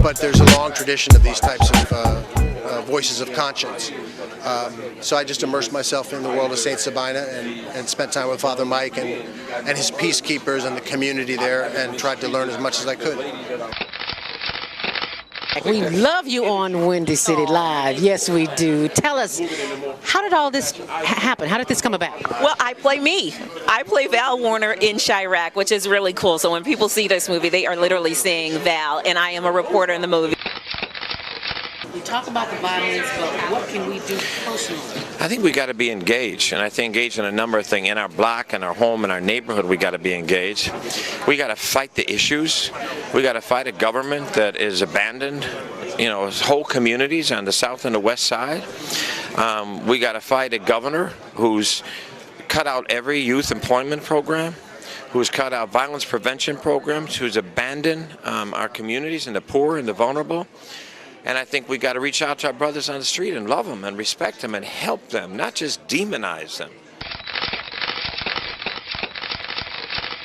but there's a long tradition of these types of voices of conscience. So I just immersed myself in the world of St. Sabina and spent time with Father Mike and his peacekeepers and the community there, and tried to learn as much as I could. We love you on Windy City Live. Yes, we do. Tell us, how did all this happen? How did this come about? Well, I play me. I play Val Warner in Chirac, which is really cool. So when people see this movie, they are literally seeing Val, and I am a reporter in the movie. We talk about the violence, but what can we do personally? I think we got to be engaged, and I think engaged in a number of things. In our block, in our home, in our neighborhood, we got to be engaged. We got to fight the issues. We got to fight a government that is abandoned, whole communities on the south and the west side. We got to fight a governor who's cut out every youth employment program, who's cut out violence prevention programs, who's abandoned our communities and the poor and the vulnerable. And I think we got to reach out to our brothers on the street and love them and respect them and help them, not just demonize them.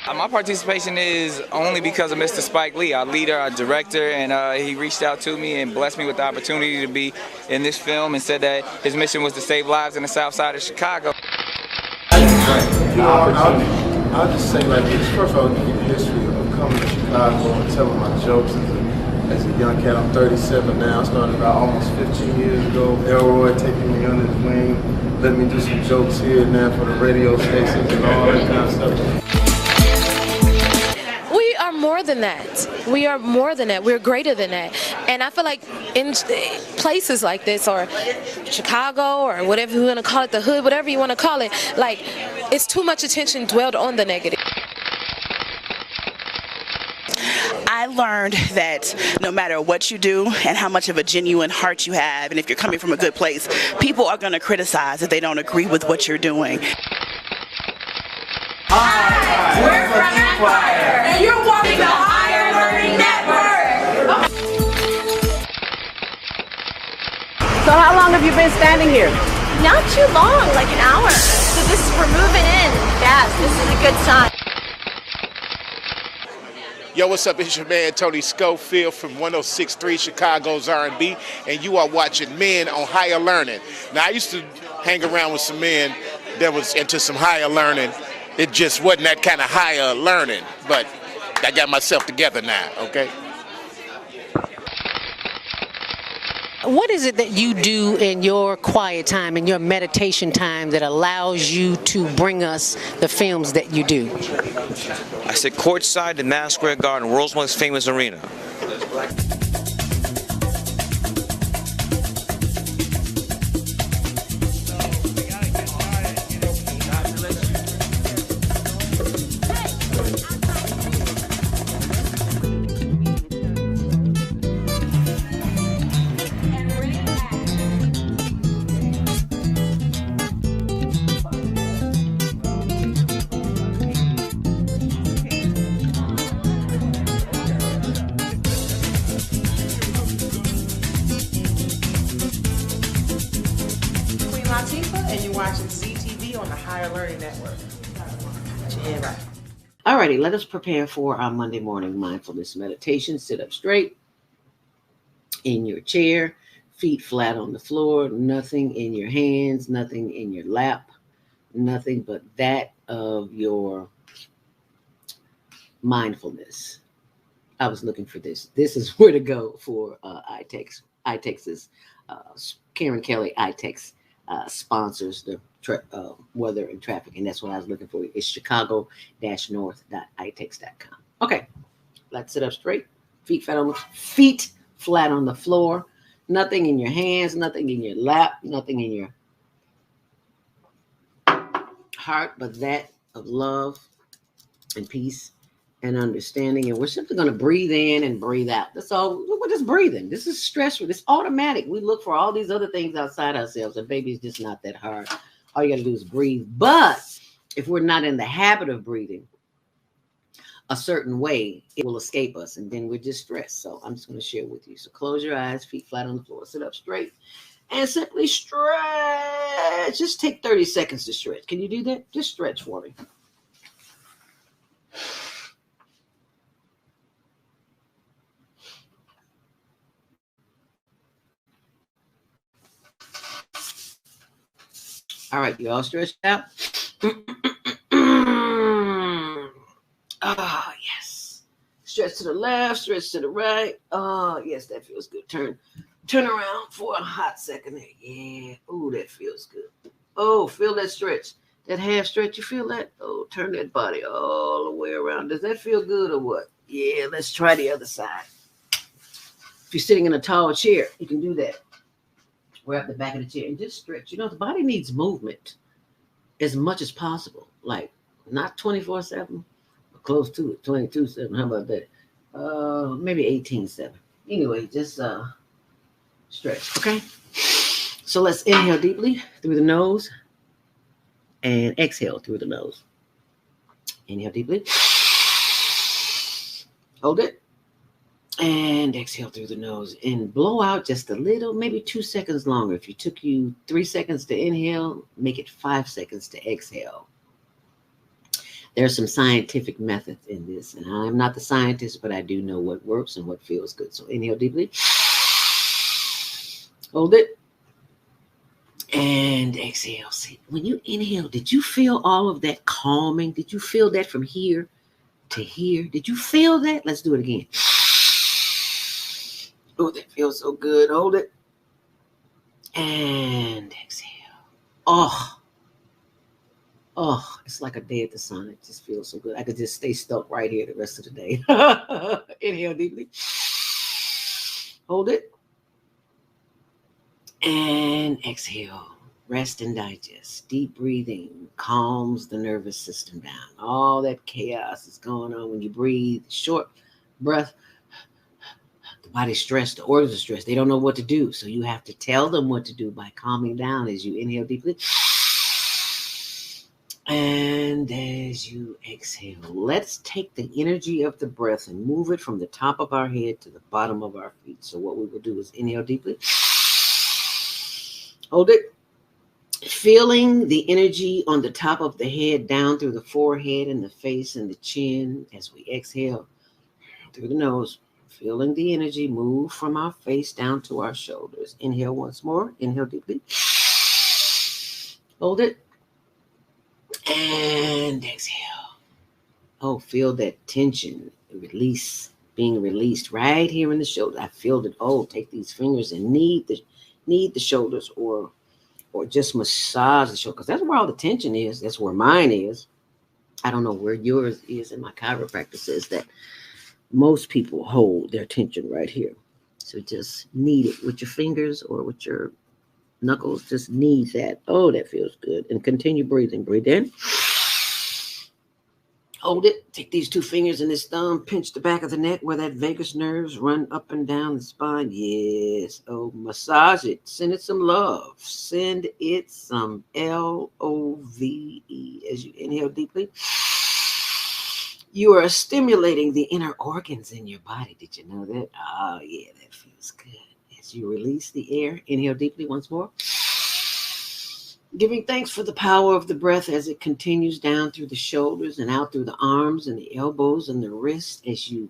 My participation is only because of Mr. Spike Lee, our leader, our director, and he reached out to me and blessed me with the opportunity to be in this film and said that his mission was to save lives in the south side of Chicago. I'll just say like this. First of all, give you the history of coming to Chicago and telling my jokes as a young cat. I'm 37 now. I started about almost 15 years ago. Elroy taking me under his wing, let me do some jokes here and there for the radio stations and all that kind of stuff. We are more than that. We are more than that. We're greater than that. And I feel like in places like this, or Chicago, or whatever you want to call it, the hood, whatever you want to call it, like, it's too much attention dwelled on the negative. I learned that no matter what you do and how much of a genuine heart you have, and if you're coming from a good place, people are going to criticize if they don't agree with what you're doing. Hi, we're from Empire, and you're watching the Higher Learning Network. So how long have you been standing here? Not too long, like an hour. So we're moving in fast. This is a good sign. Yo, what's up? It's your man Tony Schofield from 106.3 Chicago's R&B, and you are watching Men on Higher Learning. Now, I used to hang around with some men that was into some higher learning. It just wasn't that kind of higher learning, but I got myself together now, okay? What is it that you do in your quiet time, in your meditation time, that allows you to bring us the films that you do? I sit courtside in Madison Square Garden, world's most famous arena. Alrighty, let us prepare for our Monday morning mindfulness meditation. Sit up straight in your chair, feet flat on the floor, nothing in your hands, nothing in your lap, nothing but that of your mindfulness. I was looking for this. This is where to go for iTex. ITEX's Karen Kelly iTex sponsors the weather and traffic, and that's what I was looking for. It's chicago-north.itex.com. Okay, let's sit up straight, feet flat on the floor, nothing in your hands, nothing in your lap, nothing in your heart, but that of love and peace and understanding. And we're simply going to breathe in and breathe out. That's all. We're just breathing. This is stressful. It's automatic. We look for all these other things outside ourselves, and baby, it's just not that hard. All you got to do is breathe. But if we're not in the habit of breathing a certain way, it will escape us, and then we're just stressed. So I'm just going to share with you. So close your eyes, feet flat on the floor, sit up straight, and simply stretch. Just take 30 seconds to stretch. Can you do that? Just stretch for me. All right, you all stretched out? Ah, yes. Stretch to the left, stretch to the right. Oh, yes, that feels good. Turn around for a hot second there. Yeah. Oh, that feels good. Oh, feel that stretch. That half stretch, you feel that? Oh, turn that body all the way around. Does that feel good or what? Yeah, let's try the other side. If you're sitting in a tall chair, you can do that. Grab the back of the chair and just stretch. You know, the body needs movement as much as possible. Like, not 24/7, but close to it. 22/7. How about that? Maybe 18/7. Anyway, just stretch. Okay. So let's inhale deeply through the nose and exhale through the nose. Inhale deeply. Hold it. And exhale through the nose and blow out just a little, maybe 2 seconds longer. If it took you 3 seconds to inhale, make it 5 seconds to exhale. There's some scientific methods in this, and I'm not the scientist, but I do know what works and what feels good. So inhale deeply. Hold it. And exhale. See, when you inhale, did you feel all of that calming? Did you feel that from here to here? Did you feel that? Let's do it again. Oh, that feels so good. Hold it. And exhale. Oh, it's like a day at the sun. It just feels so good. I could just stay stuck right here the rest of the day. Inhale deeply. Hold it. And exhale. Rest and digest. Deep breathing calms the nervous system down. All that chaos is going on when you breathe. Short breath. The body's stressed. The organs are stressed. They don't know what to do. So you have to tell them what to do by calming down as you inhale deeply. And as you exhale, let's take the energy of the breath and move it from the top of our head to the bottom of our feet. So what we will do is inhale deeply. Hold it. Feeling the energy on the top of the head down through the forehead and the face and the chin as we exhale through the nose. Feeling the energy move from our face down to our shoulders. Inhale once more. Inhale deeply. Hold it. And exhale. Oh, feel that tension being released right here in the shoulder. I feel it. Oh, take these fingers and knead the shoulders or just massage the shoulder, because that's where all the tension is. That's where mine is. I don't know where yours is. In my chiropractor says that most people hold their tension right here. So just knead it with your fingers or with your knuckles. Just knead that. Oh, that feels good. And continue breathing. Breathe in. Hold it. Take these 2 fingers and this thumb. Pinch the back of the neck where that vagus nerves run up and down the spine. Yes. Oh, massage it. Send it some love. Send it some love as you inhale deeply. You are stimulating the inner organs in your body. Did you know that? Oh, yeah, that feels good. As you release the air, inhale deeply once more. Giving thanks for the power of the breath as it continues down through the shoulders and out through the arms and the elbows and the wrists as you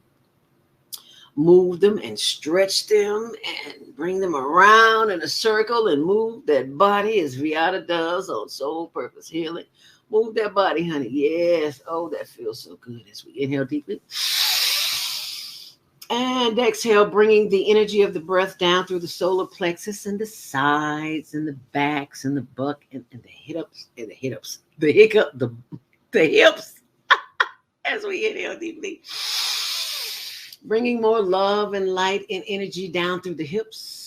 move them and stretch them and bring them around in a circle and move that body as Viata does on Soul Purpose Healing. Move that body, honey. Yes. Oh, that feels so good as we inhale deeply. And exhale, bringing the energy of the breath down through the solar plexus and the sides and the backs and the butt and the hips and the hips. The hips as we inhale deeply. Bringing more love and light and energy down through the hips.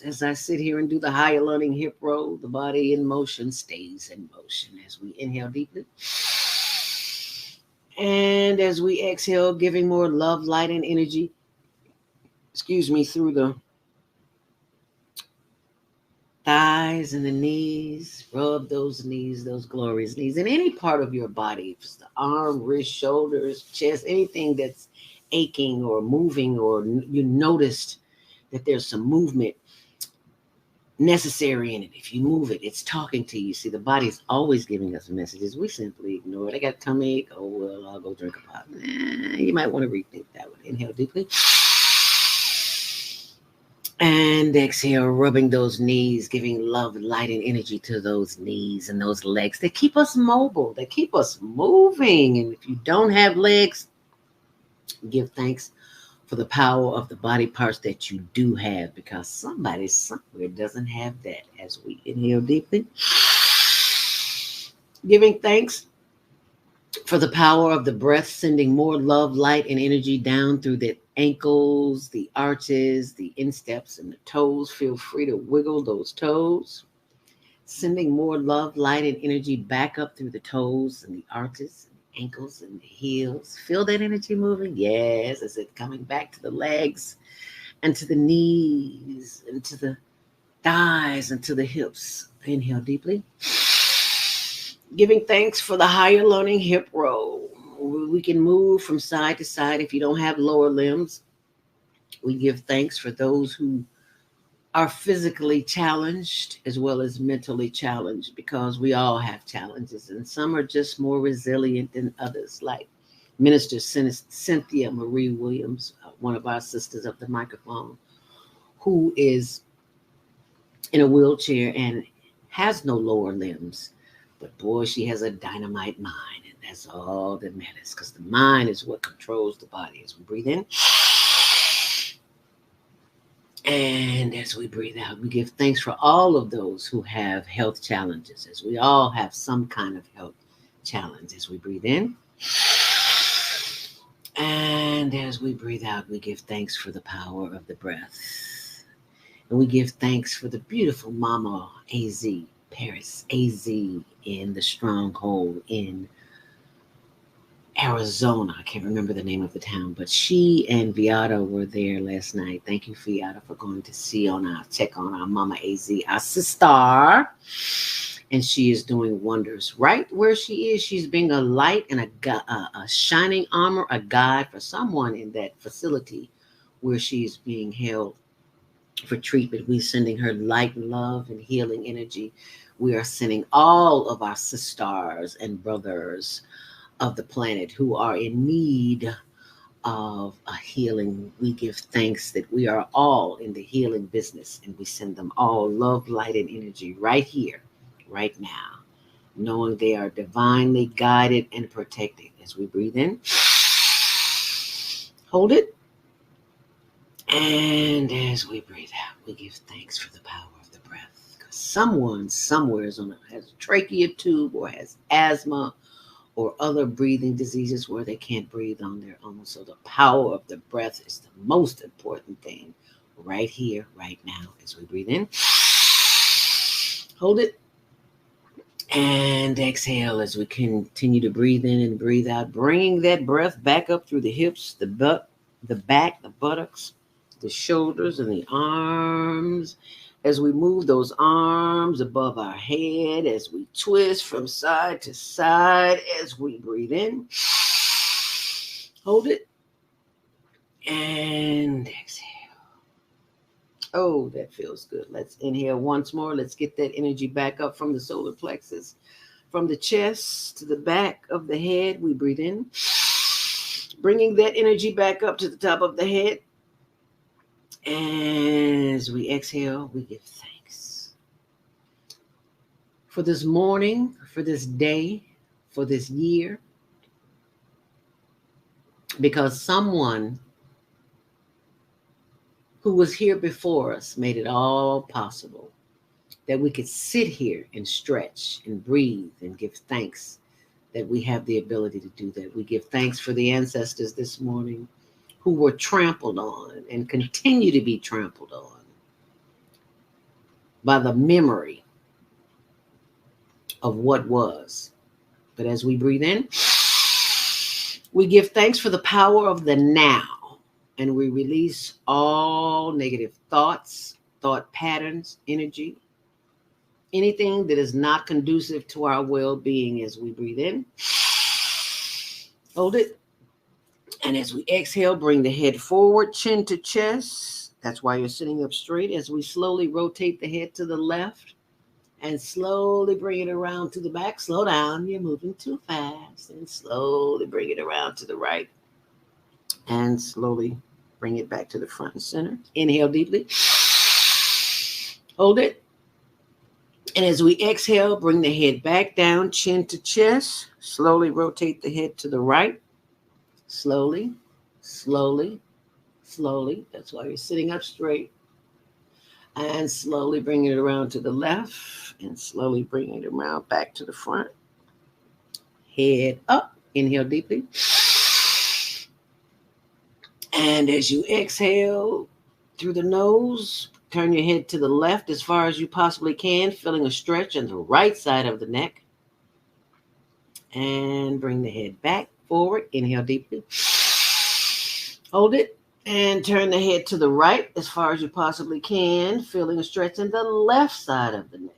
As I sit here and do the higher learning hip roll, the body in motion stays in motion as we inhale deeply. And as we exhale, giving more love, light, and energy, through the thighs and the knees. Rub those knees, those glorious knees, and any part of your body, if it's the arm, wrist, shoulders, chest, anything that's aching or moving, or you noticed that there's some movement necessary in it. If you move it, it's talking to you. See, the body's always giving us messages. We simply ignore it. I got tummy ache. Oh, well, I'll go drink a pot. You might want to rethink that one. Inhale deeply. And exhale, rubbing those knees, giving love, light, and energy to those knees and those legs. They keep us mobile. They keep us moving. And if you don't have legs, give thanks for the power of the body parts that you do have, because somebody somewhere doesn't have that. As we inhale deeply, giving thanks for the power of the breath, sending more love, light, and energy down through the ankles, the arches, the insteps, and the toes. Feel free to wiggle those toes. Sending more love, light, and energy back up through the toes and the arches, and the ankles, and the heels. Feel that energy moving? Yes. Is it coming back to the legs and to the knees and to the thighs and to the hips? Inhale deeply. Giving thanks for the higher learning hip roll. We can move from side to side if you don't have lower limbs. We give thanks for those who are physically challenged as well as mentally challenged, because we all have challenges, and some are just more resilient than others, like Minister Cynthia Marie Williams, one of our sisters of the microphone, who is in a wheelchair and has no lower limbs. But boy, she has a dynamite mind, and that's all that matters, because the mind is what controls the body. As we breathe in, and as we breathe out, we give thanks for all of those who have health challenges, as we all have some kind of health challenge. As we breathe in, and as we breathe out, we give thanks for the power of the breath. And we give thanks for the beautiful Mama AZ, Paris AZ, in the stronghold in Arizona. I can't remember the name of the town, but she and Viata were there last night. Thank you, Viata, for going to check on our Mama AZ, our sister. And she is doing wonders. Right where she is, she's being a light and a shining armor, a guide for someone in that facility where she's being held for treatment. We're sending her light, love, and healing energy. We are sending all of our sisters and brothers of the planet who are in need of a healing. We give thanks that we are all in the healing business, and we send them all love, light, and energy right here, right now, knowing they are divinely guided and protected. As we breathe in, hold it. And as we breathe out, we give thanks for the power of the breath. Because someone somewhere has a trachea tube or has asthma or other breathing diseases where they can't breathe on their own. So the power of the breath is the most important thing right here, right now. As we breathe in, hold it, and exhale as we continue to breathe in and breathe out, bringing that breath back up through the hips, the butt, the back, the buttocks, the shoulders, and the arms. As we move those arms above our head, as we twist from side to side, as we breathe in, hold it, and exhale. Oh, that feels good. Let's inhale once more. Let's get that energy back up from the solar plexus, from the chest to the back of the head. We breathe in, bringing that energy back up to the top of the head. As we exhale, we give thanks for this morning, for this day, for this year, because someone who was here before us made it all possible, that we could sit here and stretch and breathe and give thanks that we have the ability to do that. We give thanks for the ancestors this morning who were trampled on and continue to be trampled on by the memory of what was. But as we breathe in, we give thanks for the power of the now, and we release all negative thoughts, thought patterns, energy, anything that is not conducive to our well-being. As we breathe in, hold it. And as we exhale, bring the head forward, chin to chest. That's why you're sitting up straight. As we slowly rotate the head to the left and slowly bring it around to the back. Slow down. You're moving too fast. And slowly bring it around to the right. And slowly bring it back to the front and center. Inhale deeply. Hold it. And as we exhale, bring the head back down, chin to chest. Slowly rotate the head to the right. Slowly, slowly, slowly. That's why you're sitting up straight. And slowly bring it around to the left. And slowly bring it around back to the front. Head up. Inhale deeply. And as you exhale through the nose, turn your head to the left as far as you possibly can, feeling a stretch on the right side of the neck. And bring the head back forward. Inhale deeply. Hold it. And turn the head to the right as far as you possibly can, feeling a stretch in the left side of the neck.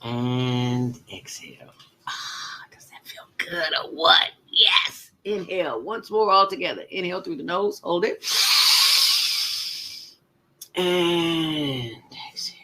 And exhale. Does that feel good or what? Yes. Inhale. Once more all together. Inhale through the nose. Hold it. And exhale.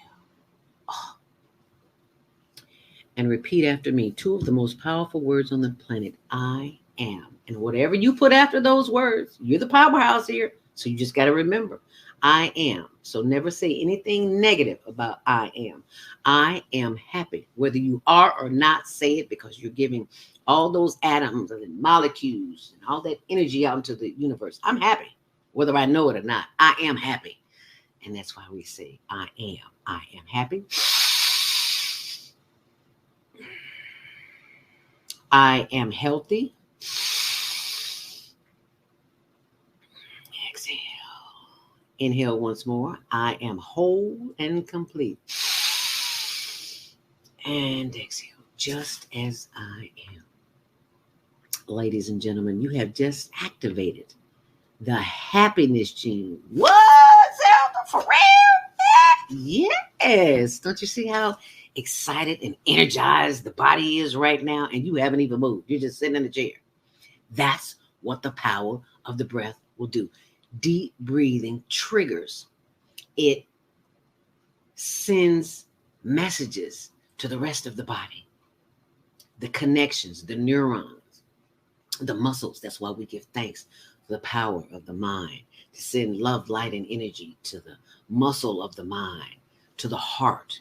And repeat after me. Two of the most powerful words on the planet. I am. And whatever you put after those words, you're the powerhouse here. So you just got to remember, I am. So never say anything negative about I am. I am happy. Whether you are or not, say it, because you're giving all those atoms and molecules and all that energy out into the universe. I'm happy, whether I know it or not. I am happy. And that's why we say, I am. I am happy. I am healthy. Exhale. Inhale once more. I am whole and complete. And exhale, just as I am. Ladies and gentlemen, you have just activated the happiness gene. What, Zelda? For real? Yes. Don't you see how excited and energized the body is right now? And you haven't even moved. You're just sitting in the chair. That's what the power of the breath will do. Deep breathing triggers. It sends messages to the rest of the body. The connections, the neurons, the muscles. That's why we give thanks for the power of the mind to send love, light, and energy to the muscle of the mind, to the heart.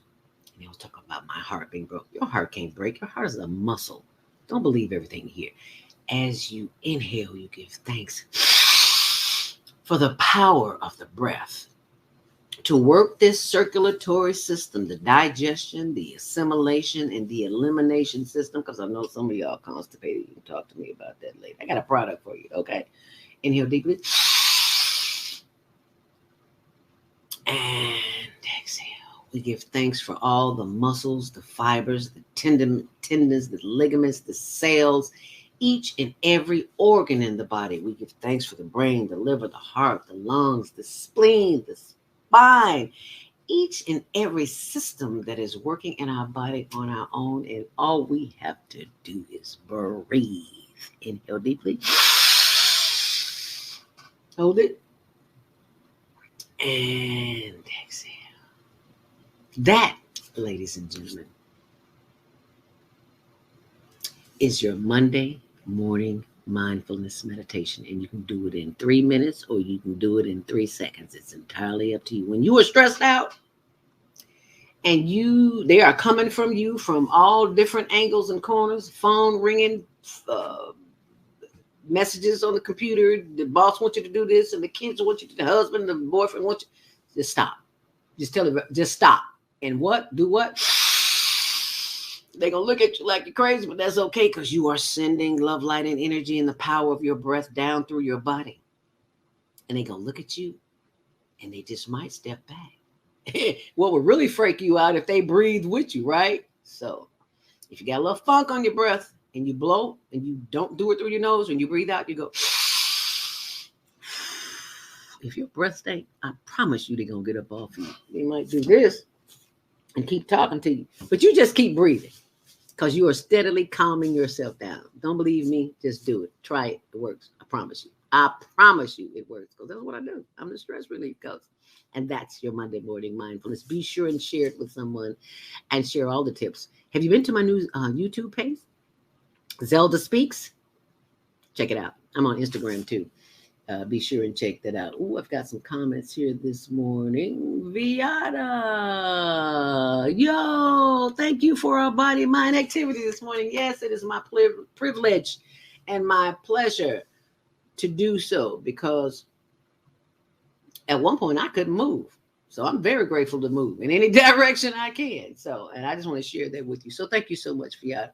And they'll talk about my heart being broke. Your heart can't break. Your heart is a muscle. Don't believe everything here. As you inhale, you give thanks for the power of the breath to work this circulatory system, the digestion, the assimilation, and the elimination system, because I know some of y'all constipated. You can talk to me about that later. I got a product for you, okay? Inhale deeply. And exhale. We give thanks for all the muscles, the fibers, the tendons, the ligaments, the cells, each and every organ in the body. We give thanks for the brain, the liver, the heart, the lungs, the spleen, the spine, each and every system that is working in our body on our own. And all we have to do is breathe. Inhale deeply. Hold it. And exhale. That, ladies and gentlemen, is your Monday morning mindfulness meditation. And you can do it in 3 minutes or you can do it in 3 seconds. It's entirely up to you. When you are stressed out and they are coming from you from all different angles and corners, phone ringing, messages on the computer, the boss wants you to do this and the kids want you to, the husband, the boyfriend wants you, just stop. Just tell it, just stop. And what? Do what? They're going to look at you like you're crazy, but that's okay because you are sending love, light, and energy and the power of your breath down through your body. And they're going to look at you and they just might step back. What would really freak you out if they breathe with you, right? So if you got a little funk on your breath and you blow and you don't do it through your nose, when you breathe out, you go. If your breath stank, I promise you they're going to get up off you. They might do this and keep talking to you, but you just keep breathing because you are steadily calming yourself down. Don't believe me? Just do it. Try it. It works. I promise you. I promise you it works because that's what I do. I'm the stress relief coach. And that's your Monday morning mindfulness. Be sure and share it with someone and share all the tips. Have you been to my new YouTube page? ZeldaSpeaks? Check it out. I'm on Instagram too. Be sure and check that out. Oh, I've got some comments here this morning. Viata, yo, thank you for our body mind activity this morning. Yes, it is my privilege and my pleasure to do so, because at one point I couldn't move. So I'm very grateful to move in any direction I can. So, and I just want to share that with you. So thank you so much, Viata.